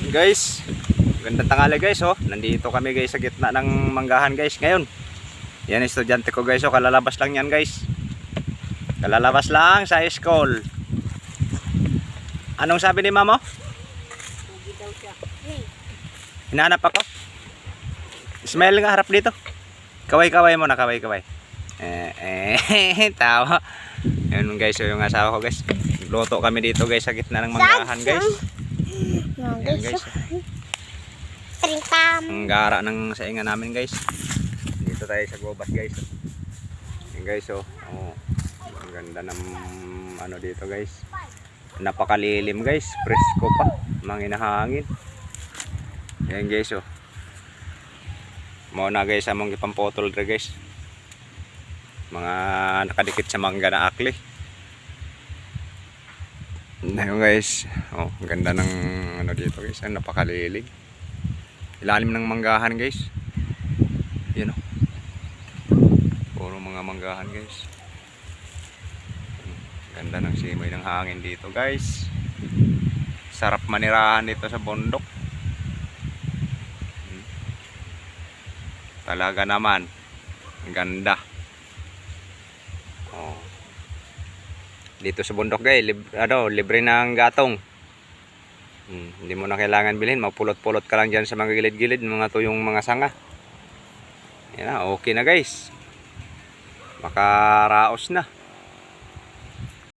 Guys, gandang tanghali guys, oh. Nandito kami guys sa gitna ng manggahan guys ngayon. Yan estudyante ko guys, oh. Kalalabas lang yan guys. Kalalabas lang sa school. Anong sabi ni mama? Hinahanap ako. Smile nga harap dito. Kaway-kaway mo na, kaway-kaway. Tawa. Ayun guys, yung asawa ko guys. Luto kami dito guys sa gitna ng manggahan guys. Ayan guys. Ang gara ng saingan namin guys. Dito tayo sa gubat guys. Ayan guys, oh. Ang ganda ng ano dito guys. Napakalilim guys. Presko pa. Manginahangin. Ayan guys, oh. Muna guys among ipampotol dre guys. Mga nakadikit sa mangga na akli. Ayun guys, oh, ganda ng ano dito guys, napakalilig. Ilalim ng manggahan guys. Yan oh. Puro mga manggahan guys. Ganda ng simoy ng hangin dito guys. Sarap manirahan dito sa bundok. Talaga naman. Ang ganda. Oh. Dito sa bundok guys, libre ng gatong. Hindi mo na kailangan bilhin, mapulot-pulot ka lang dyan sa mga gilid-gilid, mga tuyong mga sanga. Yan na, okay na guys. Makaraos na.